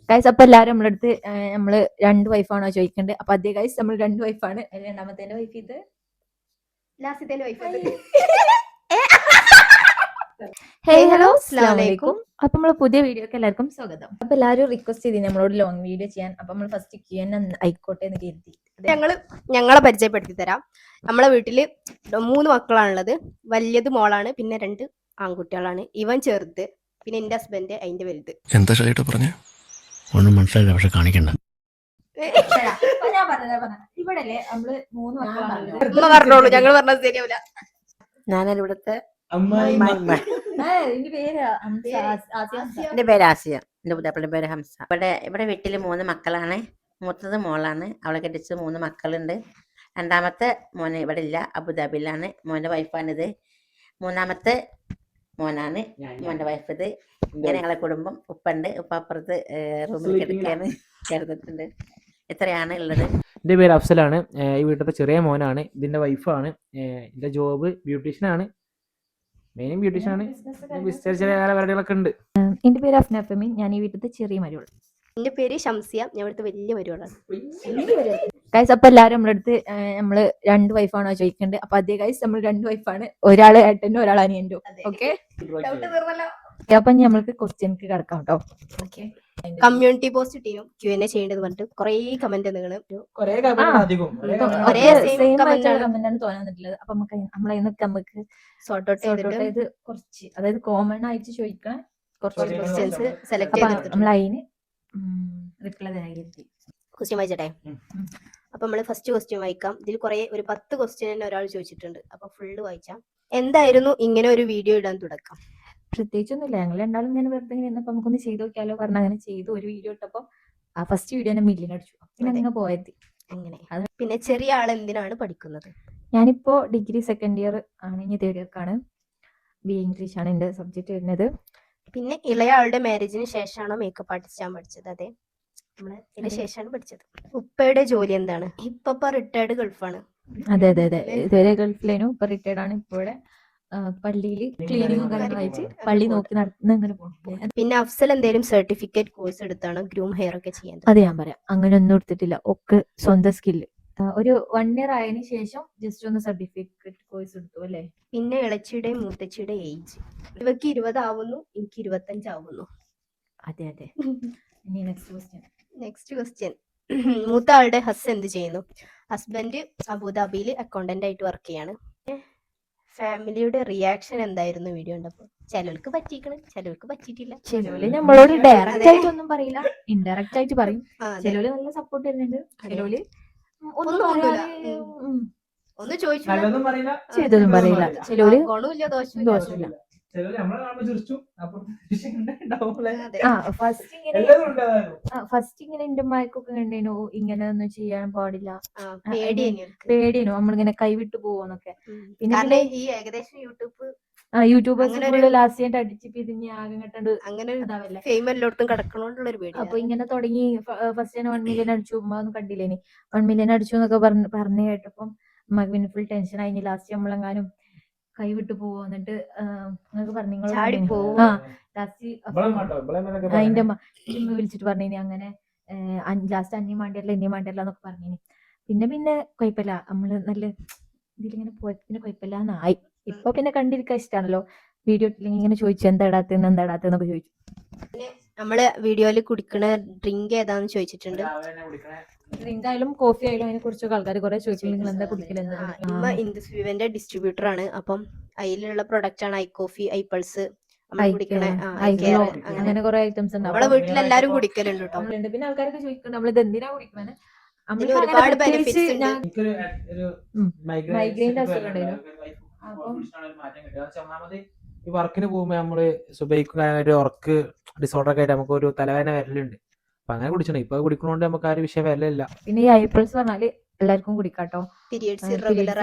Guys അപ്പൊ എല്ലാരും നമ്മളടുത്ത് നമ്മള് 2 വൈഫാണോ ചോദിക്കണ്ട്. അപ്പൊ അതേ ഗൈസ് നമ്മൾ 2 വൈഫാണ്. രണ്ടാമത്തെ വൈഫ് ഇത്, ലാസ്റ്റത്തെ വൈഫ്. ഹലോ അസ്സലാമലൈക്കും. അപ്പൊ നമ്മള് പുതിയ വീഡിയോക്ക് എല്ലാവർക്കും സ്വാഗതം. അപ്പൊ എല്ലാരും റിക്വസ്റ്റ് ചെയ്തി നമ്മളോട് ലോങ് വീഡിയോ ചെയ്യാൻ. അപ്പൊ നമ്മൾ ഫസ്റ്റ് Q&A ആയിക്കോട്ടെ എന്ന് കരുതി ഞങ്ങളെ പരിചയപ്പെടുത്തി തരാം. നമ്മളെ വീട്ടില് 3 മക്കളാണുള്ളത്. വലിയത് മോളാണ്, പിന്നെ 2 ആൺകുട്ടികളാണ്. ഇവൻ ചെറുത്, പിന്നെ എന്റെ ഹസ്ബൻഡ് അതിന്റെ വലുത്. എന്താ ഷൈട്ട പറഞ്ഞ ഒന്നും മനസ്സിലായില്ല, പക്ഷെ കാണിക്കണ്ട. ഇവിടെ നമ്മള് 3 മക്കളാണ്. പറഞ്ഞോളൂ, ഞങ്ങൾ പറഞ്ഞത് ശരിയാവില്ല. ഞാനല്ല ഇവിടുത്തെ എന്റെ പേര് ആസിയ, എന്റെ പുതിയാപ്പിളിന്റെ പേര് ഹംസ. ഇവിടെ വീട്ടില് 3 മക്കളാണ്. മൂത്തത് മോളാണ്, അവളെ കെട്ടിച്ച് 3 മക്കളുണ്ട്. രണ്ടാമത്തെ മോന് ഇവിടെ ഇല്ല, അബുദാബിയിലാണ്. മോന്റെ വൈഫാണിത്. മൂന്നാമത്തെ മോനാണ്, മോന്റെ വൈഫ് ഇത്. ഇങ്ങനെ ഞങ്ങളെ കുടുംബം. ഉപ്പുണ്ട്, ഉപ്പ അപ്പുറത്ത് റൂമിൽ കിടക്കുകയാണ്, കിടന്നിട്ടുണ്ട്. ഇത്രയാണ് ഉള്ളത്. എൻ്റെ പേര് അഫ്സലാണ്. ഈ വീട്ടിലത്തെ ചെറിയ മോനാണ്. ഇതിന്റെ വൈഫാണ്. എന്റെ ജോബ് ബ്യൂട്ടീഷ്യനാണ്, മെയിൻ ബ്യൂട്ടീഷ്യനാണ്. ചെറിയ പരിപാടികളൊക്കെ ഉണ്ട്. എന്റെ പേര് അഫ്ന ഫെമീൻ, ഞാൻ ഈ വീട്ടിലത്തെ ചെറിയ മരുവൾ. എന്റെ പേര് ഷംസിയ, ഞാൻ ഇവിടുത്തെ വലിയ മരുവളാണ്. ഗൈസ് അപ്പൊ എല്ലാരും നമ്മളടുത്ത് നമ്മള് 2 വൈഫാണോ ചോദിക്കണ്ട്. അപ്പൊ അതേ ഗൈസ് നമ്മൾ 2 വൈഫാണ്. ഒരാള് ഏട്ടനും ഒരാൾ അനിയനും. ഓക്കെ, അപ്പൊ നമ്മൾക്ക് ക്വസ്റ്റ്യൻക്ക് കിടക്കാം കേട്ടോ. കമ്മ്യൂണിറ്റി പോസ്റ്റ് ടീം Q&A ചെയ്യേണ്ടത് പറഞ്ഞിട്ട് കുറെ കമന്റ് കമന്റാണ് തോന്നാന്നിട്ടുള്ളത്. അപ്പൊ നമുക്ക് സോർട്ട് ഔട്ട് ചെയ്തിട്ട് കുറച്ച്, അതായത് കോമൺ ആയിട്ട് ചോദിക്കണ കുറച്ച് ക്വസ്റ്റ്യൻസ് സെലക്ട് ചെയ്തിട്ട് നമ്മൾ അതിന് റിപ്ലൈ തരാൻ. ക്വസ്റ്റ്യൻ വായിച്ചട്ടെ. അപ്പൊ നമ്മള് ഫസ്റ്റ് ക്വസ്റ്റ്യൻ വായിക്കാം. ഇതിൽ ഒരു 10 ക്വസ്റ്റ്യൻ തന്നെ ഒരാൾ ചോദിച്ചിട്ടുണ്ട്. അപ്പൊ ഫുള്ള് വായിച്ചാം. എന്തായിരുന്നു ഇങ്ങനെ ഒരു വീഡിയോ ഇടാൻ തുടക്കം? പ്രത്യേകിച്ചൊന്നുമില്ല, ഞങ്ങൾ രണ്ടാളും ഇങ്ങനെ വെറുതെ ഇങ്ങനെ ഇരുന്നപ്പോ നമുക്കൊന്ന് ചെയ്ത് നോക്കിയാലോ പറഞ്ഞ അങ്ങനെ ചെയ്തു. ഒരു വീഡിയോ ഇട്ടപ്പോ ആ ഫസ്റ്റ് വീഡിയോ തന്നെ മില്യൺ അടിച്ചു. പിന്നെ അങ്ങനെ പോയത് അങ്ങനെ. പിന്നെ ചെറിയ ആൾ എന്തിനാണ് പഠിക്കുന്നത്? ഞാനിപ്പോ ഡിഗ്രി 2nd ഇയർ ആണ്, ഇനി 3rd ഇയർക്കാണ്. BA ഇംഗ്ലീഷ് ആണ് എന്റെ സബ്ജക്ട് വരുന്നത്. പിന്നെ ഇളയ ആളുടെ മാരേജിന് ശേഷമാണോ മേക്കപ്പ് ആർട്ടിസ്റ്റ് ആവാൻ പഠിച്ചത്? അതെ, നമ്മള് ഇതിന് ശേഷമാണ് പഠിച്ചത്. ഉപ്പയുടെ ജോലി എന്താണ്? ഇപ്പ റിട്ടയർഡ് ഗൾഫാണ്. അതെ അതെ അതെ, ഇതുവരെ ഗൾഫിലേനു, ഇപ്പൊ റിട്ടയർഡ് ആണ്. ഇപ്പൊ ഇവിടെ പള്ളിയില് ക്ലീനിങ്ങും കാര്യങ്ങളായിട്ട് പള്ളി നോക്കി നടത്തുന്ന അങ്ങനെ പോകും. പിന്നെ അഫ്സൽ എന്തെങ്കിലും സർട്ടിഫിക്കറ്റ് കോഴ്സ് എടുത്താണ് ഗ്രൂം ഹെയർ ഒക്കെ ചെയ്യാൻ? അത് ഞാൻ പറയാം, അങ്ങനെ ഒന്നും എടുത്തിട്ടില്ല, ഒക്കെ സ്വന്തം സ്കില്ല്. ഒരു 1 year ആയതിനു ശേഷം ജസ്റ്റ് ഒന്ന് സർട്ടിഫിക്കറ്റ് കോഴ്സ് എടുത്തു അല്ലേ. പിന്നെ ഇളച്ചിയുടെയും മൂത്തച്ചിയുടെ ഏജ്? ഇവക്ക് 20 ആവുന്നു, എനിക്ക് 25 ആവുന്നു. അതെ അതെ. ഇനി നെക്സ്റ്റ് ക്വസ്റ്റ്യൻ. മൂത്ത ആളുടെ ഹസ് എന്ത് ചെയ്യുന്നു? ഹസ്ബൻഡ് അബുദാബിയിൽ അക്കൗണ്ടന്റ് ആയിട്ട് വർക്ക് ചെയ്യാണ്. ഫാമിലിയുടെ റിയാക്ഷൻ എന്തായിരുന്നു വീഡിയോ കണ്ടപ്പോ? ചിലർക്ക് പറ്റിക്കണം, ചിലർക്ക് പറ്റിയിട്ടില്ല. ചിലവര് നമ്മളോട് ഡയറക്റ്റ് ആയിട്ട് ഒന്നും പറയില്ല, ഇൻഡയറക്റ്റ് ആയിട്ട് പറയും. ചിലവര് നല്ല സപ്പോർട്ട് തരുന്നുണ്ട്, ചിലവര് ഒന്ന് ചോദിച്ചു ചെയ്തൊന്നും പറയില്ല. ചിലവര് ദോഷമില്ല. ഫസ്റ്റ് ഇങ്ങനെ എന്റെ ഉമ്മക്കൊക്കെ കണ്ടേനു, ഇങ്ങനെ ഒന്നും ചെയ്യാൻ പാടില്ല, പേടിയേനു, നമ്മളിങ്ങനെ കൈവിട്ടു പോവോന്നൊക്കെ. പിന്നെ ഈ ഏകദേശം യൂട്യൂബേഴ്സ് ലാസ്റ്റ് ആയിട്ട് അടിച്ച് പിരിഞ്ഞ് ആകെ കണ്ടു അങ്ങനെ ഫെയിം എല്ലായിടത്തും കിടക്കണോണ്ടുള്ള ഒരു പേടി. അപ്പൊ ഇങ്ങനെ തുടങ്ങി ഫസ്റ്റ് തന്നെ 1 million അടിച്ചു, ഉമ്മ ഒന്നും കണ്ടില്ലേനി. 1 million അടിച്ചു എന്നൊക്കെ പറഞ്ഞു കേട്ടപ്പം ഉമ്മക്ക് പിന്നെ ഫുൾ ടെൻഷൻ ആയി. ലാസ്റ്റ് നമ്മളെങ്ങാനും കൈവിട്ടു പോവോ, എന്നിട്ട് നിങ്ങൾക്ക് പറഞ്ഞു അതിന്റെ അമ്മ വിളിച്ചിട്ട് പറഞ്ഞു അങ്ങനെ ലാസ്റ്റ് അന്യം മാണ്ടിയല്ല ഇനിയും മാണ്ടിയല്ല എന്നൊക്കെ പറഞ്ഞു. പിന്നെ കുഴപ്പമില്ല, നമ്മള് നല്ല ഇതിലിങ്ങനെ പോയപ്പോ പിന്നെ കുഴപ്പമില്ല എന്നായി. ഇപ്പൊ പിന്നെ കണ്ടിരിക്കാൻ ഇഷ്ടമാണല്ലോ, വീഡിയോ ഇങ്ങനെ ചോദിച്ചു എന്താടാത്തെന്നൊക്കെ ചോദിച്ചു. നമ്മള് വീഡിയോയില് കുടിക്കണ ഡ്രിങ്ക് ഏതാന്ന് ചോദിച്ചിട്ടുണ്ട്. ഡ്രിങ്ക് ആയാലും കോഫി ആയാലും അതിനെ കുറിച്ചൊക്കെ ആൾക്കാർ കുറെ ചോദിച്ചു, നിങ്ങൾ എന്താ കുടിക്കലെന്ന്. ഇൻഡസ്വിവന്റെ ഡിസ്ട്രിബ്യൂട്ടർ ആണ്. അപ്പം അതിലുള്ള പ്രൊഡക്റ്റ് ആണ് ഐ കോഫി, ഐ പൾസ്, അങ്ങനെ കുറെ ഐറ്റംസ് ഉണ്ട്. നമ്മളെ വീട്ടിലെല്ലാരും കുടിക്കലുണ്ട് കേട്ടോ. പിന്നെ ആൾക്കാരൊക്കെ ചോദിക്കുന്നുണ്ട് നമ്മൾ ഇത് എന്തിനാ കുടിക്കണേ. ഒരുപാട് ബെനിഫിറ്റ്സ് ഉണ്ട്. മൈഗ്രെയിന്റെ അസുഖം ഉണ്ടായിരുന്നു. ഈ വർക്കിന് പോകുമ്പോ നമ്മള് സുബൈക്ക് ഉറക്ക് ഡിസോർഡർ ഒക്കെ ആയിട്ട് നമുക്ക് ഒരു തലവേദന വരലുണ്ട്. അപ്പൊ അങ്ങനെ കുടിച്ചണം. ഇപ്പൊ കുടിക്കണോണ്ട് നമുക്ക് ആ ഒരു വിഷയം വരലില്ല. പിന്നെ ഈ ഐപ്പിൾസ് പറഞ്ഞാല് എല്ലാവർക്കും കുടിക്കാട്ടോ. പീരിയഡ്സ് റെഗുലർ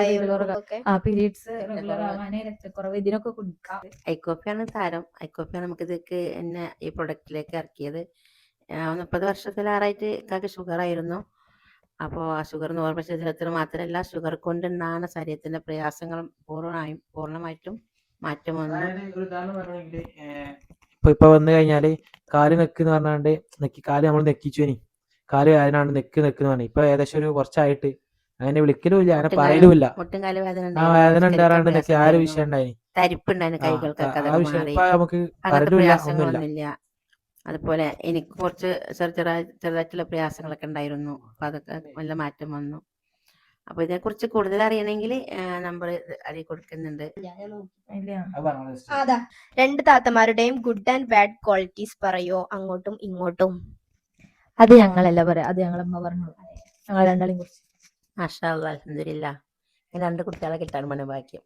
ആവാനേ, രക്തക്കുറവ്, ഇതിനൊക്കെ കുടിക്കാം. ഐക്കോഫിയാണ് താരം. ഐക്കോഫിയാണ് നമുക്ക് ഇതൊക്കെ എന്നെ ഈ പ്രൊഡക്റ്റിലേക്ക് ഇറക്കിയത്. 30 വർഷത്തിലേറായിട്ട് കാക്ക് ഷുഗർ ആയിരുന്നു. അപ്പോൾ ആ ഷുഗർ നോർമൽ ശരീരത്തിന് മാത്രമല്ല, ഷുഗർ കൊണ്ടുണ്ടാകുന്ന ശരീരത്തിന്റെ പ്രയാസങ്ങളും പൂർണ്ണമായിട്ടും മാറ്റം വന്നു. ഒരു ഉദാഹരണം പറയുകയാണെങ്കിൽ ഇപ്പൊ വന്നു കഴിഞ്ഞാല് കാല് നെക്ക് എന്ന് പറഞ്ഞാണ്ട് കാല് നമ്മൾ നെക്കിച്ചു കാല് വേദനാണ് നെക്ക് പറഞ്ഞു. ഇപ്പൊ ഏകദേശം ഒരു കുറച്ചായിട്ട് അങ്ങനെ വിളിക്കലും ഇല്ല, അങ്ങനെ പറയലുമില്ല. മുട്ടും കാല് വേദന ആ വേദന ഉണ്ടാറാണ്ട് നെക്ക് ആ ഒരു വിഷയം ഉണ്ടായിനി, തരിപ്പുണ്ടായിരുന്നു കൈകൾക്കൊക്കെ, ആ അതൊക്കെ വിഷയം മാറി. ഇപ്പൊ നമുക്ക് അങ്ങനത്തെ പറയലുമില്ല, ഒന്നുമില്ല. പ്രയാസങ്ങളൊന്നുമില്ല. അതുപോലെ എനിക്ക് കുറച്ച് ചെറുതായിട്ടുള്ള പ്രയാസങ്ങളൊക്കെ ഉണ്ടായിരുന്നു. അപ്പൊ അതൊക്കെ നല്ല മാറ്റം വന്നു. അപ്പൊ ഇതിനെക്കുറിച്ച് കൂടുതൽ അറിയണമെങ്കിൽ നമ്പർ അതിൽ കൊടുക്കുന്നുണ്ട്. ഇല്ല. അതാ 2 താത്തമാരുടെയും ഗുഡ് ആൻഡ് ബാഡ് ക്വാളിറ്റീസ് പറയോ അങ്ങോട്ടും ഇങ്ങോട്ടും. അത് ഞങ്ങളല്ല പറയാ, അത് ഞങ്ങളമ്മ പറഞ്ഞു. ഞങ്ങൾ രണ്ടാളെയും കുറിച്ച്. മാഷാ അല്ലാഹ്, അൽഹംദുലില്ലാഹ്. 2 കുട്ടികളെ കിട്ടാൻ മണി ഭാഗ്യം.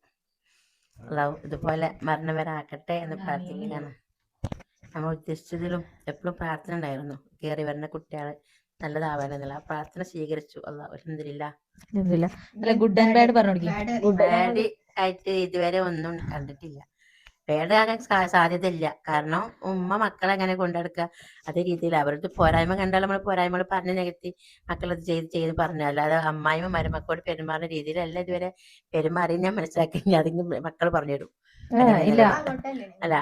അല്ലാഹു ഇതുപോലെ മരണം വരെ ആക്കട്ടെ എന്ന് പ്രാർത്ഥിക്കുകയാണ്. നമ്മൾ ഉദ്ദേശിച്ചതിലും എപ്പോഴും പ്രാർത്ഥന ഉണ്ടായിരുന്നു, കയറി വരുന്ന കുട്ടികൾ നല്ലതാവാനെന്നുള്ള ആ പ്രാർത്ഥന സ്വീകരിച്ചു. അല്ലാഹു അൽഹംദുലില്ലാഹ്. അല്ല, ഗുഡ് ആൻഡ് ബാഡ് പറഞ്ഞു. ബാഡ് ആയിട്ട് ഇതുവരെ ഒന്നും കണ്ടിട്ടില്ല. ബാഡ് ആകാൻ സാധ്യതയില്ല. കാരണം ഉമ്മ മക്കളെ എങ്ങനെ കൊണ്ടെടുക്കുക അതേ രീതിയിൽ അവരുടെ പോരായ്മ കണ്ടാൽ നമ്മൾ പോരായ്മകൾ പറഞ്ഞ് നികത്തി മക്കളത് ചെയ്ത് പറഞ്ഞു. അല്ലാതെ അമ്മായിമ്മ മരുമക്കളോട് പെരുമാറുന്ന രീതിയിലല്ല ഇതുവരെ പെരുമാറി ഞാൻ മനസ്സിലാക്കി. അതിന് മക്കൾ പറഞ്ഞുതരും. ഇല്ല. അല്ല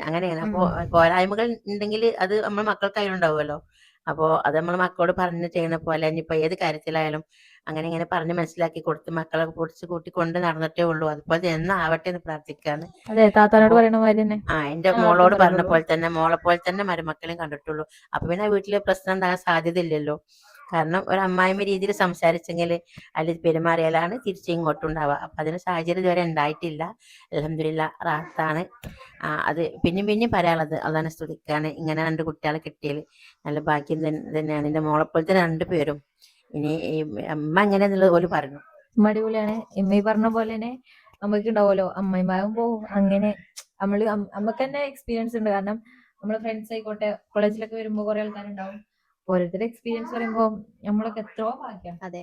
അങ്ങനെയാണ്. അപ്പോ പോരായ്മകൾ ഉണ്ടെങ്കിൽ അത് നമ്മൾ മക്കൾക്ക് അതിലുണ്ടാവുമല്ലോ. അപ്പോ അത് നമ്മൾ മക്കളോട് പറഞ്ഞ് ചെയ്യുന്ന പോലെ ഇനിയിപ്പോ ഏത് കാര്യത്തിലായാലും അങ്ങനെ ഇങ്ങനെ പറഞ്ഞ് മനസ്സിലാക്കി കൊടുത്ത് മക്കളെ പൊടിച്ച് കൂട്ടി കൊണ്ട് നടന്നിട്ടേ ഉള്ളൂ. അതുപോലെ എന്നാവട്ടെ എന്ന് പ്രാർത്ഥിക്കാന്ന്. അതെ, താത്താനോട് പറയണ മാതിരി തന്നെ. എന്റെ മോളോട് പറഞ്ഞ പോലെ തന്നെ മോളെ പോലെ തന്നെ മരുമക്കളെയും കണ്ടിട്ടുള്ളൂ. അപ്പൊ പിന്നെ വീട്ടില് പ്രശ്നം ഉണ്ടാകാൻ സാധ്യത ഇല്ലല്ലോ. കാരണം ഒരു അമ്മായിമ്മ രീതിയിൽ സംസാരിച്ചെങ്കിൽ അതിൽ പെരുമാറിയാലാണ് തിരിച്ച് ഇങ്ങോട്ടും ഉണ്ടാവുക. അപ്പൊ അതിന് സാഹചര്യം ഇതുവരെ ഉണ്ടായിട്ടില്ല. അൽഹംദുലില്ലാഹ് റാഹത്താണ്. അത് പിന്നെയും പറയാനുള്ളത് അതാണ് സ്തുതിക്കാണ്. ഇങ്ങനെ 2 കുട്ടികളെ കിട്ടിയാൽ നല്ല ഭാഗ്യം തന്നെയാണ്. എന്റെ മോളെ പോലത്തെ 2 പേരും. ഇനി അമ്മ എങ്ങനെയാന്നുള്ളത് പോലും പറഞ്ഞു. അടിപൊളിയാണ്. എമ്മ പറഞ്ഞ പോലെ തന്നെ നമുക്ക് ഉണ്ടാവുമല്ലോ അമ്മായിമാകുമ്പോ അങ്ങനെ നമുക്ക് തന്നെ എക്സ്പീരിയൻസ് ഉണ്ട്. കാരണം നമ്മളെ ഫ്രണ്ട്സ് ആയിക്കോട്ടെ കോളേജിലൊക്കെ വരുമ്പോ കുറെ ആൾക്കാരുണ്ടാവും. ഓരോരുത്തരുടെ എക്സ്പീരിയൻസ് പറയുമ്പോ നമ്മളൊക്കെ എത്രയോ ഭാഗ്യം. അതെ,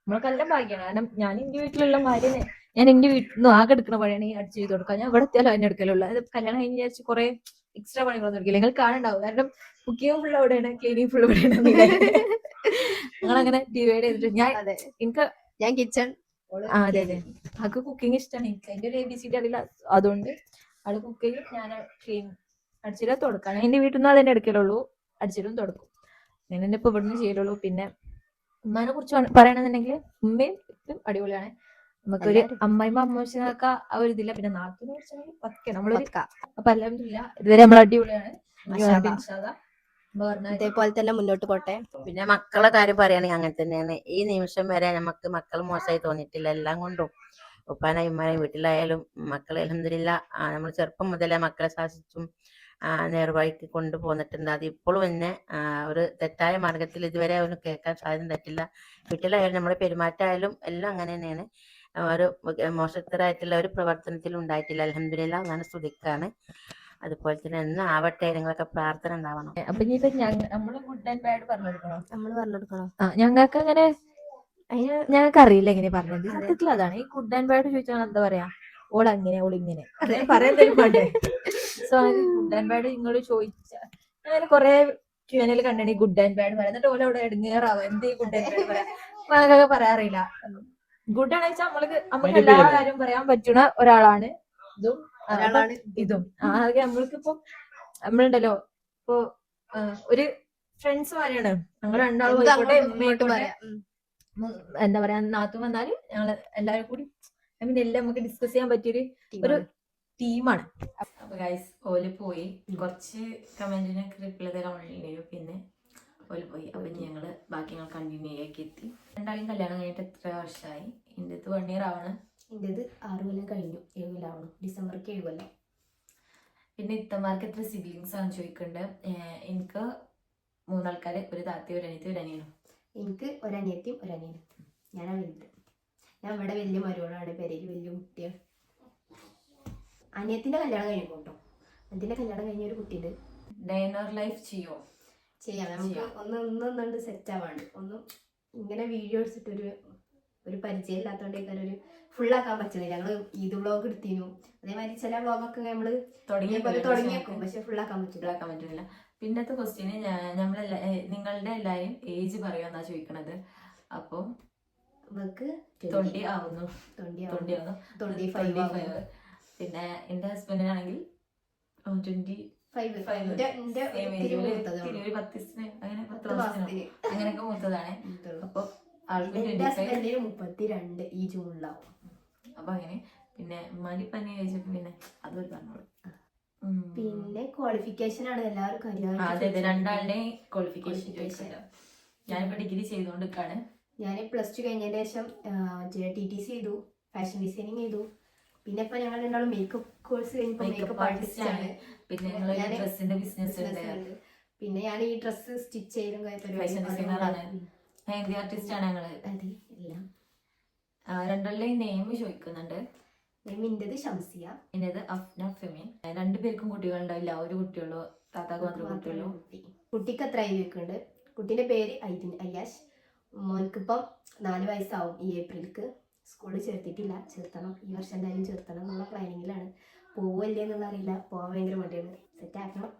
നമ്മളൊക്കെ നല്ല ഭാഗ്യമാണ്. കാരണം ഞാൻ എന്റെ വീട്ടിലുള്ള ഭാര്യനെ ഞാൻ എന്റെ വീട്ടിൽ നിന്ന് ആകെ എടുക്കുന്ന പണിയാണ് ഈ അടിച്ചു ചെയ്ത് കൊടുക്കുക. ഞാൻ ഇവിടെ എത്തിയാലും അതിനെ എടുക്കലുള്ളൂ. അത് കല്യാണം കഴിഞ്ഞ് വിചാരിച്ച് കുറെ എക്സ്ട്രാ പണികളൊന്നും എടുക്കില്ല. നിങ്ങൾ കാണുണ്ടാവും. കാരണം കുക്കിംഗ് ഫുൾ അവിടെയാണ്, ക്ലീനിങ് ഫുൾ ഇവിടെയാണ്. ഞങ്ങളങ്ങനെ ഡിവൈഡ് ചെയ്തിട്ട് ഞാൻ കിച്ചൺ. അതെ അതെ, ആൾക്ക് കുക്കിംഗ് ഇഷ്ടമാണ്. എനിക്ക് അതിന്റെ ഒരു ABCD അറിയില്ല. അതുകൊണ്ട് ആള് കുക്ക് ചെയ്യും, ഞാൻ ക്ലീൻ അടിച്ചിട്ട് തുടക്കാം. ഞാൻ എന്റെ വീട്ടിൽ നിന്ന് അതിനെ എടുക്കലുള്ളൂ, അടിച്ചിട്ടും തുടക്കും. ഞാൻ തന്നെ ഇപ്പൊ ഇവിടുന്ന് ചെയ്യലുള്ളൂ. പിന്നെ ഉമ്മാനെ കുറിച്ച് പറയണമെന്നുണ്ടെങ്കിൽ ഉമ്മയും അടിപൊളിയാണ്. നമുക്കൊരു അമ്മായിമ്മ അമ്മൂച്ചനൊക്കെ ആ ഒരു ഇതില്ല. പിന്നെ നാട്ടിനെ കുറിച്ചാണെങ്കിൽ പക്കെ നമ്മളൊരു അപ്പൊ അൽഹംദുലില്ല ഇതുവരെ നമ്മൾ അടിപൊളിയാണ്. ഇതേപോലെ തന്നെ മുന്നോട്ട് പോട്ടെ. പിന്നെ മക്കളെ കാര്യം പറയുകയാണെങ്കിൽ അങ്ങനെ തന്നെയാണ്. ഈ നിമിഷം വരെ നമുക്ക് മക്കൾ മോശമായി തോന്നിയിട്ടില്ല. എല്ലാം കൊണ്ടും ഉപ്പാനായും ഉമ്മാനായും വീട്ടിലായാലും മക്കളെ അൽഹംദുലില്ലാഹ് നമ്മൾ ചെറുപ്പം മുതലേ മക്കളെ ശാസിച്ചും നേർവഴിക്ക് കൊണ്ടുപോന്നിട്ടുണ്ട്. അത് ഇപ്പോഴും എന്നെ ഒരു തെറ്റായ മാർഗത്തിൽ ഇതുവരെ അവന് കേൾക്കാൻ സാധ്യത തെറ്റില്ല. വീട്ടിലായാലും നമ്മുടെ പെരുമാറ്റമായാലും എല്ലാം അങ്ങനെ തന്നെയാണ്. ഒരു മോശത്തരായിട്ടുള്ള ഒരു പ്രവർത്തനത്തിലും ഉണ്ടായിട്ടില്ല. അൽഹംദുലില്ലാഹ് ഞാൻ സ്തുതിക്കാണ്. അതുപോലെ തന്നെ എന്നും ആവട്ടെ, നിങ്ങളൊക്കെ പ്രാർത്ഥന ഉണ്ടാവണം. അപ്പൊ ഇനിയിപ്പോ നമ്മള് ഗുഡ് ആൻഡ് ബാഡ് പറഞ്ഞു കൊടുക്കണോ? നമ്മൾ പറഞ്ഞു കൊടുക്കണോ? ഞങ്ങൾക്ക് അങ്ങനെ ഞങ്ങൾക്ക് അറിയില്ല എങ്ങനെ പറഞ്ഞത്. സത്യത്തിൽ അതാണ് ഈ ഗുഡ് ആൻഡ് ബാഡ് ചോദിച്ചാൽ എന്താ പറയാ, ഓൾ അങ്ങനെ ഓൾ ഇങ്ങനെ പറയാൻ തരും പാടേ. സോ ഗുഡ് ആൻഡ് ബാഡ് നിങ്ങൾ ചോദിച്ച അങ്ങനെ കുറെ Q&A കണ്ടേ ഗുഡ് ആൻഡ് ബാഡ് പറയാം. എന്നിട്ട് ഓല അവിടെ ഇടങ്ങേറാവും എന്ത് ഗുഡ് ആൻഡ് ബാഡ് പറയാം. പറയാറില്ല. ഗുഡ് ആണെന്ന് വെച്ചാൽ നമുക്ക് എല്ലാ കാര്യം പറയാൻ പറ്റുന്ന ഒരാളാണ് ഇതും. ആകെ നമ്മൾക്കിപ്പോ നമ്മളുണ്ടല്ലോ ഇപ്പൊ ഒരു ഫ്രണ്ട്സ് മാരെയാണ് ഞങ്ങൾ രണ്ടാളും. എന്താ പറയാ, നാത്തു വന്നാല് ഞങ്ങള് എല്ലാവരും കൂടി എല്ലാം നമുക്ക് ഡിസ്കസ് ചെയ്യാൻ പറ്റിയൊരു ഒരു ടീമാണ്. അപ്പൊ ഗൈസ് ഓല് പോയി, കുറച്ച് കമന്റിനൊക്കെ റിപ്ലൈ തരാൻ വേണ്ടിയിരുന്നു. പിന്നെ ഓല് പോയി. അപ്പൊ ഞങ്ങള് ബാക്കി ഞങ്ങൾ കണ്ടിന്യൂ ആക്കി എത്തി. രണ്ടാളും കല്യാണം കഴിഞ്ഞിട്ട് എത്ര വർഷമായി? എൻ്റെ 1 year ആവണം. എൻ്റെ 6 കൊല്ലം കഴിഞ്ഞു. 7 കൊല്ലം ആവണം. ഡിസംബർക്ക് 7 കൊല്ലം. പിന്നെ ഇത്തമാർക്ക് എത്ര സിബ്ലിങ്സ് ആണ് ചോദിക്കണ്ട്. എനിക്ക് 3 ആൾക്കാര്, ഒരു താത്തയും ഒരു അനിയത്തിയും ഒരു അനിയനും. എനിക്ക് ഒരു അനിയത്തിയും ഒരു അനിയനും. ഞാനാണ് വലുത്. ഞാൻ ഇവിടെ വലിയ മരുമകളാണ്, പെരയിൽ വലിയ കുട്ടിയാണ്. അനിയത്തിന്റെ കല്യാണം കഴിഞ്ഞു കേട്ടോ. അതിന്റെ കല്യാണം കഴിഞ്ഞ ഒരു കുട്ടിയുണ്ട്. ഡൈനർ ലൈഫ് ചെയ്യാം. നമുക്ക് ഒന്നൊന്നുകൊണ്ട് സെറ്റ് ആവാണ്ട് ഒന്നും ഇങ്ങനെ വീഡിയോ എടുത്തിട്ട് ഒരു പരിചയം ഇല്ലാത്തോണ്ടേക്കാൾ ഒരു ഫുള്ളാക്കാൻ പറ്റുന്നില്ല. ഞങ്ങള് ഈദ് വ്ളോഗ് എടുത്തിരുന്നു. അതേമാതിരി ചില വ്ളോഗൊക്കെ നമ്മള് തുടങ്ങിയേക്കും, പക്ഷെ ഫുള്ളാക്കാൻ പറ്റുന്നില്ല. പിന്നത്തെ ക്വസ്റ്റ്യന് നിങ്ങളുടെ എല്ലാരും ഏജ് പറയുമെന്നാ ചോദിക്കണത്. അപ്പൊ നമുക്ക് 20 ആവുന്നു. 25. പിന്നെ എന്റെ ഹസ്ബൻഡിനാണെങ്കിൽ 25 തിരൂര് 10 ദിവസത്തിന് അങ്ങനെ 10 മാസത്തിന് അങ്ങനെയൊക്കെ മൂത്തതാണ്. അപ്പൊ ആൾക്ക് 25. 32 ഈ ജൂണിലാവും. അപ്പൊ അങ്ങനെ പിന്നെ ഉമ്മാന്റെ പനി ചോദിച്ചപ്പോ പിന്നെ അതൊരു പറഞ്ഞോളൂ. പിന്നെ ക്വാളിഫിക്കേഷൻ ആണ് എല്ലാവരും അതെ രണ്ടാളുടെ ക്വാളിഫിക്കേഷൻ ചോദിച്ചല്ലോ. ഞാനിപ്പോ ഡിഗ്രി ചെയ്തോണ്ടിരിക്കാണ്. ഞാൻ പ്ലസ് 2 കഴിഞ്ഞതിന് ശേഷം TTC ചെയ്തു, ഫാഷൻ ഡിസൈനിങ് ചെയ്തു. പിന്നെ ഇപ്പൊ ഞങ്ങൾ രണ്ടാളും മേക്കപ്പ് കോഴ്സ് കഴിഞ്ഞപ്പോ മേക്കപ്പ് ആർട്ടിസ്റ്റ് ആണ്. പിന്നെ ഡ്രസ്സിന്റെ ബിസിനസ് ഉണ്ട്. പിന്നെ ഞാൻ ഈ ഡ്രസ്സ് സ്റ്റിച്ച് ചെയ്യലും ഫാഷൻ ഡിസൈനറാണ്, മെഹന്തി ആർട്ടിസ്റ്റ് ആണ് ഞങ്ങള്. എല്ലാം രണ്ടാളുടെയും നെയിം ചോദിക്കുന്നുണ്ട്. ഇന്റേത് ഷംസിയ, ഇന്റേത് അഫ്ന ഫെമീൻ. രണ്ടുപേർക്കും കുട്ടികളുണ്ടാവില്ല, ഒരു കുട്ടിയുള്ളൂ, താത്താക്ക് മാത്രമേ കുട്ടിയുള്ളൂ. കുട്ടിക്ക് എത്ര ആയിട്ടുണ്ട്? കുട്ടീന്റെ പേര് അയ്യാഷ്. മോൻക്കിപ്പം 4 വയസ്സാവും ഈ ഏപ്രിൽക്ക്. സ്കൂളിൽ ചേർത്തിട്ടില്ല, ചേർത്തണം. ഈ വർഷം എന്തായാലും ചേർത്തണം എന്നുള്ള പ്ലാനിങ്ങിലാണ്. പോവല്ലേ എന്നുള്ള അറിയില്ല, പോകാൻ ഭയങ്കര മടിയാണ്. സെറ്റ് ആക്കണം.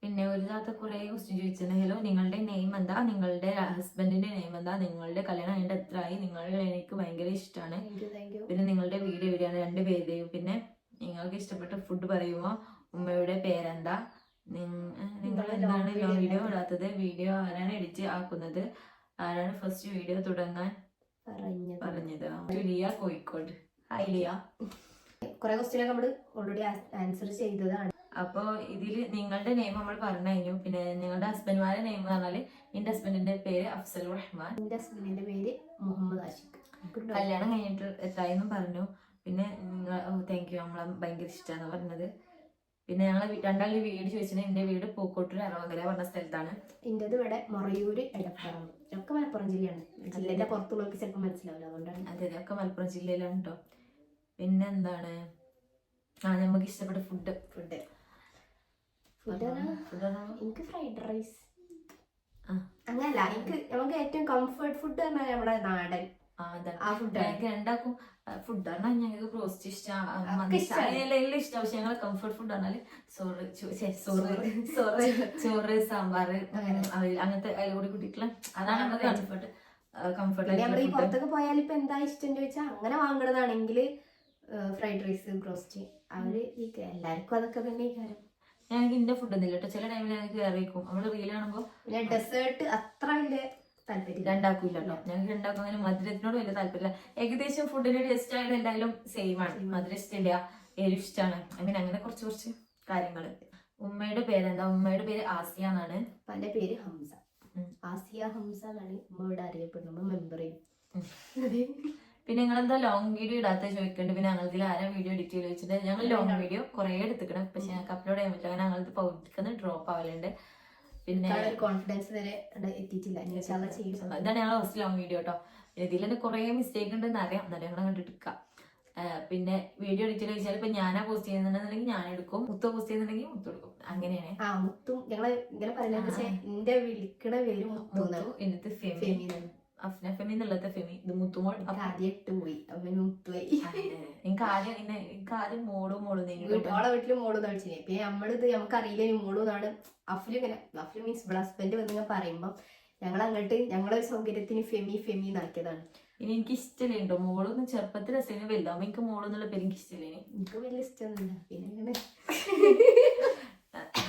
പിന്നെ ഒരു താത്ത കുറെ ക്വസ്റ്റ്യൻ ചോദിച്ചിട്ടുണ്ട്. ഹലോ, നിങ്ങളുടെ നെയിം എന്താ, നിങ്ങളുടെ ഹസ്ബൻഡിന്റെ നെയിം എന്താ, നിങ്ങളുടെ കല്യാണം കഴിഞ്ഞിട്ട് എത്രയായി, നിങ്ങളുടെ എനിക്ക് ഭയങ്കര ഇഷ്ടമാണ്. പിന്നെ നിങ്ങളുടെ വീട് എവിടെയാണ്, 2 പേരുടെയും. പിന്നെ നിങ്ങൾക്ക് ഇഷ്ടപ്പെട്ട ഫുഡ് പറയുമോ, ഉമ്മയുടെ പേരെന്താ, നിങ്ങൾ എന്താണ് വീഡിയോ ഇടാത്തത്, വീഡിയോ ആരാണ് എഡിറ്റ് ആക്കുന്നത്, ആരാണ് ഫസ്റ്റ് വീഡിയോ തുടങ്ങാൻ പറഞ്ഞത്. ലിയ കോഴിക്കോട്. ഹായ് ലിയ. കുറെ ക്വസ്റ്റ്യനൊക്കെ നമ്മള് ഓൾറെഡി ആൻസർ ചെയ്തതാണ്. അപ്പൊ ഇതില് നിങ്ങളുടെ നെയിം നമ്മൾ പറഞ്ഞു കഴിഞ്ഞു. പിന്നെ നിങ്ങളുടെ ഹസ്ബൻഡ്മാരുടെ നെയിം എന്ന് പറഞ്ഞാല് എന്റെ ഹസ്ബൻഡിന്റെ പേര് അഫ്സലുർ റഹ്മാൻ, എന്റെ ഹസ്ബൻഡിന്റെ പേര് മുഹമ്മദ് ആഷിഖ്. കല്യാണം കഴിഞ്ഞിട്ട് എത്രയെന്നും പറഞ്ഞു. പിന്നെ താങ്ക് യു, നമ്മളെ ഭയങ്കര ഇഷ്ടമാണ് പറഞ്ഞത്. പിന്നെ ഞങ്ങളെ രണ്ടാളുടെ വീട് ചോദിച്ചത്, എന്റെ വീട് പൂക്കോട്ടൂർ അറവങ്കര പറഞ്ഞ സ്ഥലത്താണ്. എന്റേത് ഇവിടെ മൊറയൂര് എടപ്പറം, ഒക്കെ മലപ്പുറം ജില്ലയാണ്. ജില്ലയുടെ പുറത്തുള്ളവർക്ക് ചിലപ്പോൾ മനസ്സിലാവില്ല, അതുകൊണ്ടാണ്. അതെ ഒക്കെ മലപ്പുറം ജില്ലയിലാണ് കേട്ടോ. പിന്നെ എന്താണ് നമുക്ക് ഇഷ്ടപ്പെട്ട ഫുഡ് എനിക്ക് ഫ്രൈഡ് റൈസ് അങ്ങനല്ല, നമുക്ക് ഏറ്റവും കംഫർട്ട് ഫുഡ് പറഞ്ഞാൽ നമ്മുടെ നാടൻ ആ ഫുഡ്. ഉണ്ടാക്കും ഫുഡ് പറഞ്ഞാൽ ഞങ്ങൾക്ക് ബ്രോസ്റ്റ് ഇഷ്ടം, എല്ലാം ഇഷ്ടം. പക്ഷെ ഞങ്ങളെ കംഫർട്ട് ഫുഡ് പറഞ്ഞാല് ചോറ് സാമ്പാർ അങ്ങനത്തെ അതിൽ കൂടി കൂട്ടിയിട്ടുള്ള അതാണ് നമ്മുടെ കംഫർട്ട്. നമ്മൾ ഈ പുറത്തൊക്കെ പോയാൽ ഇപ്പൊ എന്താ ഇഷ്ടം ചോദിച്ചാൽ അങ്ങനെ വാങ്ങുന്നതാണെങ്കിൽ ഫ്രൈഡ് റൈസ്, ബ്രോസ്റ്റ്, അവര് എല്ലാവർക്കും അതൊക്കെ തന്നെ കാര്യം. ഞങ്ങൾക്ക് ഇന്ന ഫുഡ് ഒന്നുമില്ല കേട്ടോ. ചില ടൈമിൽ ഞങ്ങൾക്ക് കയറി വെക്കും. നമ്മള് റീൽ കാണുമ്പോ പിന്നെ ഡെസേർട്ട് അത്ര വലിയ താല്പര്യം രണ്ടാക്കൂല കേട്ടോ. ഞങ്ങൾക്ക് രണ്ടാക്കും അങ്ങനെ മധുരത്തിനോട് വലിയ താല്പര്യമില്ല. ഏകദേശം ഫുഡിന്റെ ടേസ്റ്റ് ആയാലും എന്തായാലും സെയിം ആണ്. മധുരം ഇഷ്ടമില്ല, എരിവ് ഇഷ്ടമാണ്, അങ്ങനെ കുറച്ച് കാര്യങ്ങള്. ഉമ്മയുടെ പേരെന്താ? ഉമ്മയുടെ പേര് ആസിയ എന്നാണ്. എന്റെ പേര് ഹംസ. ആസിയ ഹംസ എന്നാണ് ഉമ്മയുടെ അറിയപ്പെടുന്നത്, മെമ്പറേയും. പിന്നെ ഞങ്ങളെന്താ ലോങ് വീഡിയോ ഇടാത്ത ചോദിക്കുന്നുണ്ട്. പിന്നെ ഞങ്ങൾ ആരാ വീഡിയോ എഡിറ്റ് ചെയ്ത് വെച്ചിട്ട് ഞങ്ങൾ ലോങ് വീഡിയോ കുറെ എടുത്തിക്കണം. പക്ഷെ ഞങ്ങൾക്ക് അപ്ലോഡ് ചെയ്യാൻ പറ്റില്ല, കാരണം ഞങ്ങളത് പൗഡിക്കുന്ന ഡ്രോപ്പ് ആവലുണ്ട്. പിന്നെ കോൺഫിഡൻസ് വരെ എത്തിയിട്ടില്ല. ഇതാണ് ഞങ്ങൾ ഫസ്റ്റ് ലോങ് വീഡിയോ കേട്ടോ. ഇതിൽ തന്നെ കുറെ മിസ്റ്റേക്ക് ഉണ്ടെന്ന് അറിയാം, എന്നാലും ഞങ്ങൾ കണ്ടിട്ട്. പിന്നെ വീഡിയോ എഡിറ്റ് ചെയ്ത് വെച്ചാൽ ഇപ്പൊ ഞാനാ പോസ്റ്റ് ചെയ്യുന്നുണ്ടെന്നുണ്ടെങ്കിൽ ഞാൻ എടുക്കും, മുത്ത പോസ്റ്റ് ചെയ്യുന്നുണ്ടെങ്കിൽ മുത്ത് എടുക്കും, അങ്ങനെയാണ്. മുത്തും ഞങ്ങള് ഇങ്ങനെ പറയുന്നത്. പക്ഷെ എന്റെ വിളിക്കണ പേര് മുത്തു, എന്നിട്ട് ഫെമി, അഫ്ന ഫെമി എന്നുള്ളത് ഫെമി, ഇത് മുത്തുമോൾ. ആദ്യം പോയി അവന് മുത്തുപോയി. എനിക്ക് ആദ്യം മോളും ഓളെ വീട്ടില് മോള് കളിച്ചില്ലേ. പിന്നെ നമ്മളിത് നമുക്കറിയില്ല മോള് എന്നാണ്. അഫ്ലു മീൻസ് ഇവിടെ ഹസ്ബൻഡ് വന്നിങ്ങനെ പറയുമ്പോ ഞങ്ങൾ അങ്ങോട്ട് ഞങ്ങളൊരു സൗകര്യത്തിന് ഫെമി എന്നാക്കിയതാണ്. ഇനി എനിക്ക് ഇഷ്ടമല്ലോ മോളൊന്നും ചെറുപ്പത്തിൽ രസം വലുതാവും. എനിക്ക് മോളെന്നുള്ള പേര് എനിക്ക് ഇഷ്ടമല്ലേ. എനിക്ക് വലിയ ഇഷ്ടമൊന്നുമില്ല. പിന്നെ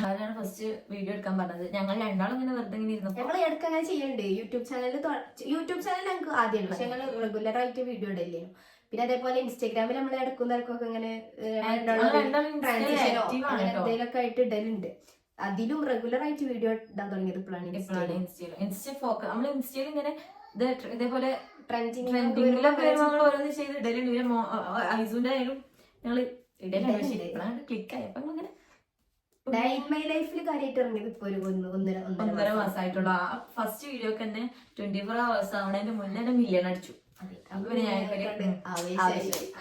ആരാണ് ഫസ്റ്റ് വീഡിയോ എടുക്കാൻ പറഞ്ഞത്? ഞങ്ങൾ രണ്ടാളും ഇങ്ങനെ വെറുതെ ഇങ്ങനെ ഇരുന്നു. ഞങ്ങൾ ഇടയ്ക്ക് അങ്ങനെ ചെയ്യണ്ട്. യൂട്യൂബ് ചാനൽ ഞങ്ങൾക്ക് ആദ്യമാണ്, പക്ഷെ ഞങ്ങൾ റെഗുലർ ആയിട്ട് വീഡിയോ ഇടല്ലേ. പിന്നെ അതേപോലെ ഇൻസ്റ്റാഗ്രാമിൽ നമ്മൾ ഇടക്കുന്നവർക്കൊക്കെ ഇങ്ങനെ എന്തെങ്കിലുമൊക്കെ ആയിട്ട് ഇടലുണ്ട്. അതിലും റെഗുലർ ആയിട്ട് വീഡിയോ ഇടാൻ തുടങ്ങിയത് ഇപ്പോഴാണ്. നമ്മള് ഇൻസ്റ്റയിൽ ഇങ്ങനെ ഇതേപോലെ ട്രെൻഡിങ്ങിലൊക്കെ ഓരോന്ന് ചെയ്ത് ഇടലുണ്ട്. ഐസുന്റെ ആയാലും ഞങ്ങള് ഇടലുണ്ട്. ക്ലിക്ക് ആയപ്പോ അങ്ങനെ മൈ ലൈഫിൽ കാര്യമായിട്ട് ഇറങ്ങിയത് ഇപ്പൊ ഒരു 1.5 മാസമായിട്ടുള്ള ഫസ്റ്റ് വീഡിയോ ഒക്കെ തന്നെ 24 hours ആവണതിന്റെ മുന്നേ മില്യൺ അടിച്ചു.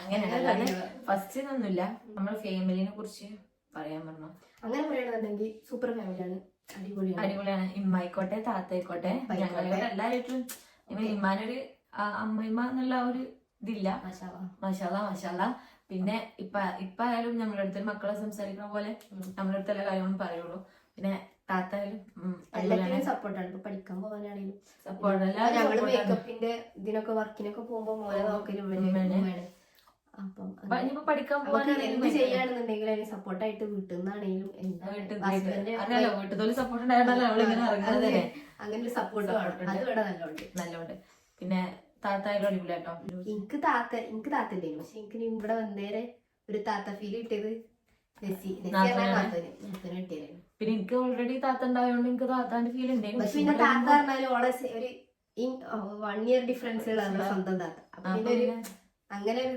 അങ്ങനെയാണ് ഫസ്റ്റ് ഒന്നുമില്ല. നമ്മളെ ഫാമിലിനെ കുറിച്ച് പറയാൻ പറഞ്ഞു. അങ്ങനെ പറയണമെന്നുണ്ടെങ്കിൽ സൂപ്പർ ഫാമിലിയാണ്, അടിപൊളിയാണ്. ഇമ്മായിക്കോട്ടെ താത്തായിക്കോട്ടെ ഞങ്ങളുടെ എല്ലാവരും ഇമ്മാനൊരു അമ്മയമ്മ എന്നുള്ള ഒരു ഇതില്ല. മഷാല. പിന്നെ ഇപ്പൊ ആയാലും ഞങ്ങളുടെ അടുത്ത് മക്കളെ സംസാരിക്കുന്ന പോലെ നമ്മുടെ അടുത്ത് എല്ലാ കാര്യങ്ങളും പറയുള്ളൂ. പിന്നെ താത്തായാലും സപ്പോർട്ടാണ്. ഇപ്പൊ പഠിക്കാൻ പോകാനാണെങ്കിലും സപ്പോർട്ട്. ഞങ്ങള് മേക്കപ്പിന്റെ ഇതിനൊക്കെ വർക്കിനൊക്കെ പോകുമ്പോ മോനെ നോക്കലും അപ്പം ഇനിയിപ്പോ പഠിക്കാൻ നമുക്ക് എന്ത് ചെയ്യാണെന്നുണ്ടെങ്കിലും അതിന് സപ്പോർട്ടായിട്ട് വീട്ടിൽ നിന്നാണെങ്കിലും അറിയാലോ വീട്ടിൽ സപ്പോർട്ട് ഉണ്ടായിരുന്നല്ലോ നമ്മളിങ്ങനെ ഇറങ്ങുന്നത്. അങ്ങനെ ഒരു സപ്പോർട്ട് വേണം. അത് ഇവിടെ നല്ലോണ്ട്. നല്ലോണ്ട്. പിന്നെ താത്തായാലും അടിപൊളി കേട്ടോ. എനിക്ക് താത്തല്ലേ, പക്ഷെ എനിക്ക് ഇവിടെ വന്നേരെ ഒരു താത്ത ഫീൽ കിട്ടിയത് കിട്ടിയത്. പിന്നെ എനിക്ക് ഓൾറെഡി താത്ത ഉണ്ടായതുകൊണ്ട് എനിക്ക് താത്താന്റെ ഫീൽ ഉണ്ടായിരുന്നു. പക്ഷെ പിന്നെ താത്ത പറഞ്ഞാലും ഓളെ ഒരു 1 year ഡിഫറൻസ് സ്വന്തം താത്ത. അപ്പൊ പിന്നെ ഒരു അങ്ങനെ ഒരു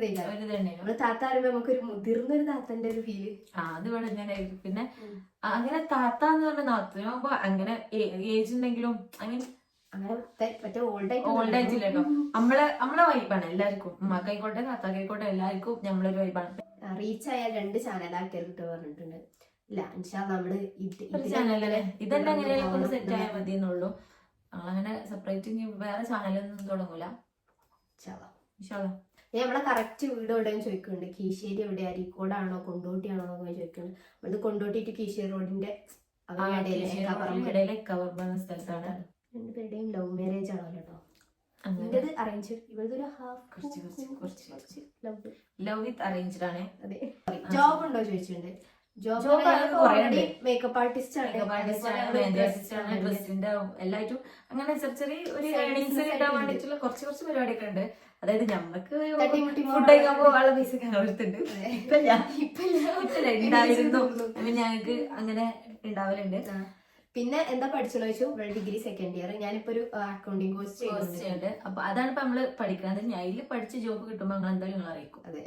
നമ്മള് താത്ത പറയുമ്പോ നമുക്കൊരു മുതിർന്നൊരു താത്തന്റെ ഒരു ഫീല്. അത് ഇവിടെ ഇങ്ങനെ ആയിരിക്കും. പിന്നെ അങ്ങനെ താത്ത എന്ന് പറഞ്ഞ നാത്തൂനാകുമ്പോ അങ്ങനെ ഏജ് ഉണ്ടെങ്കിലും അങ്ങനെ ഓൾഡ് ഏജ് ഇല്ലല്ലോ. നമ്മളെ വൈബാണ് എല്ലാവർക്കും. ഉമ്മാക്കായിക്കോട്ടെ താത്താക്കായിക്കോട്ടെ എല്ലാവർക്കും നമ്മളൊരു വൈബാണ്. റീച്ച് ആയ 2 ചാനൽ ആക്കിയിട്ട് പറഞ്ഞിട്ടുണ്ട്. ഇല്ല നമ്മള് ഇതെല്ലാം എങ്ങനെയാലും സെറ്റ് ആയാൽ മതി എന്നുള്ളൂ. അങ്ങനെ സെപ്പറേറ്റ് വേറെ ചാനലൊന്നും തുടങ്ങൂല. നമ്മളെ കറക്റ്റ് വീട് എവിടെയും ചോദിക്കുന്നുണ്ട്. കീശ്ശേരി എവിടെ, അരീക്കോടാണോ കൊണ്ടോട്ടിയാണോ എന്നൊക്കെ ചോദിക്കുന്നുണ്ട്. നമ്മള് കൊണ്ടോട്ടി ടു കീശ്ശേരി റോഡിന്റെ സ്ഥലത്താണ്. 2 പേരുടെയും ലവ് മാരേജ് ആണോ കേട്ടോ. ഇന്റേത് അറേഞ്ച്, ഇവരുടെ ഒരു ലവ് വിത്ത് അറേഞ്ച്ഡ് ആണ്. അതെ. ജോബ് ഉണ്ടോ ചോദിച്ചിട്ടുണ്ട്. മേക്കപ്പ് ആർട്ടിസ്റ്റ് ആണ്, ഡ്രസ്സിന്റെ എല്ലായിട്ടും അങ്ങനെ ചെറിയ ഒരു ഏണിങ്സ് കിട്ടാൻ വേണ്ടിട്ടുള്ള കുറച്ച് പരിപാടിയൊക്കെ ഉണ്ട്. അതായത് ഞമ്മക്ക് ഫുഡ് കഴിക്കാൻ പോകാനുള്ള പൈസ ഞങ്ങളെടുത്തുണ്ട്. ഉണ്ടായിരുന്നു. ഞങ്ങൾക്ക് അങ്ങനെ ഉണ്ടാവലുണ്ട്. പിന്നെ എന്താ പഠിച്ചെന്ന് ചോദിച്ചു. Degree 2nd year. ഞാനിപ്പോ ഒരു അക്കൗണ്ടിങ് കോഴ്സ് ചെയ്യുന്നുണ്ട്. അപ്പൊ അതാണ് ഇപ്പൊ നമ്മള് പഠിക്കുന്നത്. ഞാൻ ഇതിൽ പഠിച്ച് ജോബ് കിട്ടുമ്പോ ഞങ്ങൾ എന്തായാലും നിങ്ങൾ അറിയിക്കും. അതെ,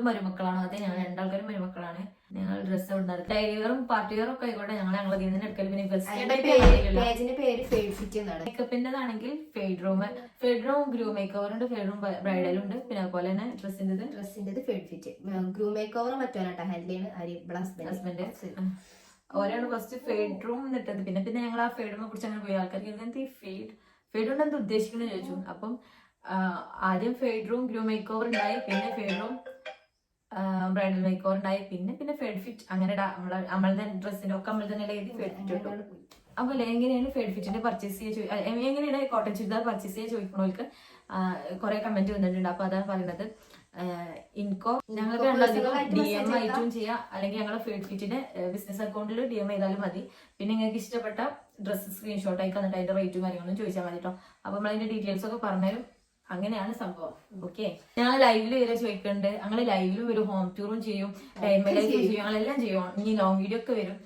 മരുമക്കളാണോ? അതെ, ഞങ്ങൾ 2 ആൾക്കാരും മരുമക്കളാണ്. ഞങ്ങൾ ഡ്രസ്സ് ഉണ്ടാക്കും. ഡൈവറും പാർട്ടി വെയറും ഒക്കെ ആയിക്കോട്ടെ ഞങ്ങൾ ഇതിന് എടുക്കൽ. പിന്നെ മേക്കപ്പിന്റെതാണെങ്കിൽ Fade Room groom make over ഉണ്ട്, ഫെയ്ഡ് റൂം ബ്രൈഡലും ഉണ്ട്. പിന്നെ അതുപോലെ തന്നെ ഡ്രസ്സിന്റെ fade fit. Groom make over മറ്റോനാട്ടോ ഹാൻഡിലാണ് ഹസ്ബൻഡ്. ഓരോണ് ഫസ്റ്റ് ഫെയ്ഡ് റൂം എന്നിട്ടത്. പിന്നെ ഞങ്ങൾ ആ ഫെയ്ഡ് റൂമിനെ കുറിച്ച് അങ്ങനെ പോയി ആൾക്കാർക്ക് എന്ത് ഫെയ്ഡ് കൊണ്ട് എന്താ ഉദ്ദേശിക്കുന്നത് ചോദിച്ചു. അപ്പം ആദ്യം fade Room groom make over ഉണ്ടായി, പിന്നെ fade room bridal make over ഉണ്ടായി, പിന്നെ ഫെയ്ഡ് ഫിറ്റ്. അങ്ങനെ നമ്മളുടെ ഡ്രസ്സിന്റെ ഒക്കെ നമ്മൾ തന്നെ എഴുതി ഫെയ്ഡ് ഫിറ്റ് കിട്ടും. അപ്പൊ എങ്ങനെയാണ് ഫെയ്ഡ് ഫിറ്റിന്റെ പർച്ചേസ് ചെയ്യുക, എങ്ങനെയാണ് കോട്ടൺ ചുരിദാർ പർച്ചേസ് ചെയ്യുക ചോദിക്കണവർക്ക് കുറെ കമന്റ് വന്നിട്ടുണ്ട്. അപ്പൊ അതാണ് പറയുന്നത്. ഇൻകോ ഞങ്ങൾക്ക് രണ്ടധികം DM ആയിട്ടും ചെയ്യാം, അല്ലെങ്കിൽ ഞങ്ങളെ ഫെയ്ഡ് ഫിറ്റിന്റെ ബിസിനസ് അക്കൗണ്ടിൽ DM ചെയ്താലും മതി. പിന്നെ നിങ്ങൾക്ക് ഇഷ്ടപ്പെട്ട ഡ്രസ്സ് സ്ക്രീൻഷോട്ട് ആയി എന്നിട്ട് അതിന്റെ റേറ്റും കാര്യങ്ങളും ചോദിച്ചാൽ മതി കേട്ടോ. അപ്പൊ നമ്മളതിന്റെ ഡീറ്റെയിൽസ് ഒക്കെ പറഞ്ഞുതരും. അങ്ങനെയാണ് സംഭവം. ഓക്കെ, ഞങ്ങൾ ലൈവില് വരെ ചോദിക്കുന്നുണ്ട്. ഞങ്ങൾ ലൈവിലും വരും, ഹോം ടൂറും ചെയ്യും, ടൈം ലൈഫ് ചെയ്യും, ഞങ്ങളെല്ലാം ചെയ്യും. ഇനി ലോങ് വീഡിയോ ഒക്കെ വരും.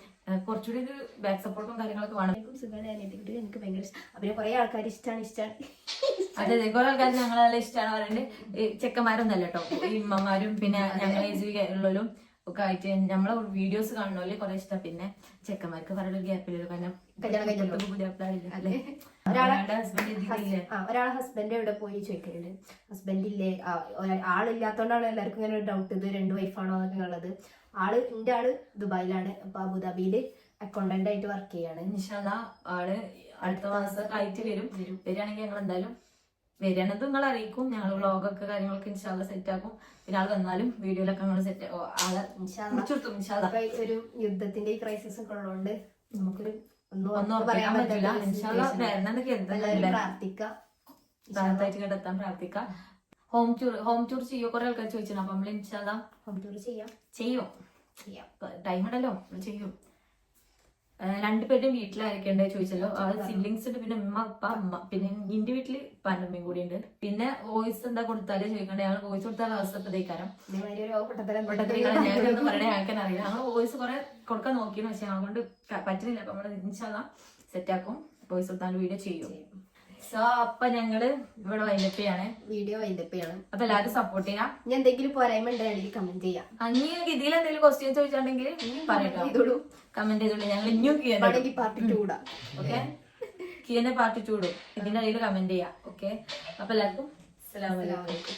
കുറച്ചുകൂടി ഒരു ബാക്ക് സപ്പോർട്ടും കാര്യങ്ങളൊക്കെ വേണം. എനിക്ക് ഭയങ്കര ഇഷ്ടം. കുറെ ആൾക്കാർ ഇഷ്ടമാണ്. അതെ, കുറെ ആൾക്കാർ ഞങ്ങളെല്ലാം ഇഷ്ടമാണ് പറയുന്നത്. ചെക്കന്മാരൊന്നും അല്ല കേട്ടോ, ഈ ഉമ്മമാരും പിന്നെ ഞങ്ങൾ ഏജ് ഉള്ളവരും ഒക്കെ ആയിട്ട് നമ്മളെ വീഡിയോസ് കാണുന്നവര് കുറെ ഇഷ്ടം. പിന്നെ ചെക്കന്മാർക്ക് പറയുന്ന ഗ്യാപ്പില്ല, കാരണം ഒരാളെ ഹസ്ബൻഡ് എവിടെ പോയി ചോദിക്കലുണ്ട്. ഹസ്ബൻഡ് ഇല്ലേ, ആളില്ലാത്തോണ്ടാണ് എല്ലാവർക്കും ഇങ്ങനെ ഒരു ഡൗട്ട്. ഇത് 2 വൈഫാണോ എന്നൊക്കെ ഉള്ളത്. എന്റെ ആള് ദുബായിലാണ്. അപ്പൊ അബുദാബിയില് അക്കൗണ്ടന്റ് ആയിട്ട് വർക്ക് ചെയ്യാണ്. ഇൻഷാല്ലാ ആള് അടുത്ത മാസം ആയിട്ട് വരികയാണെങ്കിൽ ഞങ്ങൾ എന്തായാലും വരികയാണെന്ന് നിങ്ങൾ അറിയിക്കും. ഞങ്ങൾ വ്ളോഗൊക്കെ കാര്യങ്ങളൊക്കെ ഇൻഷാല്ലാ സെറ്റ് ആക്കും. പിന്നെ ആൾ വന്നാലും വീഡിയോയിലൊക്കെ നമ്മൾ സെറ്റ് ആളെ ഒരു യുദ്ധത്തിന്റെ ഈ ക്രൈസിസ് ഒക്കെ ഉള്ളതുകൊണ്ട് നമുക്കൊരു ഒന്നും പറയാൻ പറ്റില്ല. ഇൻഷാല്ലാ വരണമെന്നൊക്കെ പ്രാർത്ഥിക്കാൻ പ്രാർത്ഥിക്കാം. ഹോം ടൂർ ചെയ്യോ കുറെ ആൾക്കാർ ചോദിച്ചു. അപ്പൊ നമ്മൾ ഇൻഷാല്ലാ ഹോം ടൂർ ചെയ്യും. ടൈം ഉണ്ടല്ലോ, ചെയ്യും. 2 പേരുടെയും വീട്ടിലായിരിക്കണ്ടേ ചോദിച്ചല്ലോ. സിബ്ലിങ്സ് ഉണ്ട്, പിന്നെ ഉമ്മ ഉപ്പ അമ്മ, പിന്നെ എന്റെ വീട്ടില് ഉപ്പാൻ്റെമ്മയും കൂടി ഉണ്ട്. പിന്നെ വോയിസ് എന്താ കൊടുത്താലേ ചോദിക്കണ്ടേ. ഞങ്ങൾ വോയിസ് കൊടുത്താൽ അവസ്ഥപ്പതേക്കാരം ഞങ്ങൾക്കൊന്നും പറയണേ ഞങ്ങൾക്ക് അറിയില്ല. ഞങ്ങൾ വോയിസ് കുറെ കൊടുക്കാൻ നോക്കിയെന്ന് വെച്ചാൽ ഞങ്ങളെ കൊണ്ട് പറ്റുന്നില്ല. അപ്പൊ നമ്മള് ഇൻഷാല്ലാ സെറ്റാക്കും, വോയിസ് കൊടുത്താൽ വീഡിയോ ചെയ്യും. സോ അപ്പൊ ഞങ്ങള് ഇവിടെ വൈൻഡപ്പിയാണ്, വീഡിയോ വൈൻഡപ്പിയാണ്. അപ്പൊ എല്ലാവരും സപ്പോർട്ട് ചെയ്യാം. ഇനി എന്തെങ്കിലും പോരായ്മ ഉണ്ടെങ്കിൽ കമന്റ് ചെയ്യാം. അങ്ങനെ ഇതിൽ എന്തെങ്കിലും ക്വസ്റ്റ്യൻ ചോദിച്ചിട്ടുണ്ടെങ്കിൽ പറയട്ടോ, കമന്റ് ചെയ്തോളൂ. ഞങ്ങൾ ഇനിയും പാർട്ട് 2 ഇടാം. ഓക്കെ, കിയന്റെ പാർട്ട് 2 ഇടും. ഇതിന്റെ ഇടയിൽ കമന്റ് ചെയ്യാം. ഓക്കെ, അപ്പൊ എല്ലാവർക്കും അസ്സലാമു അലൈക്കും.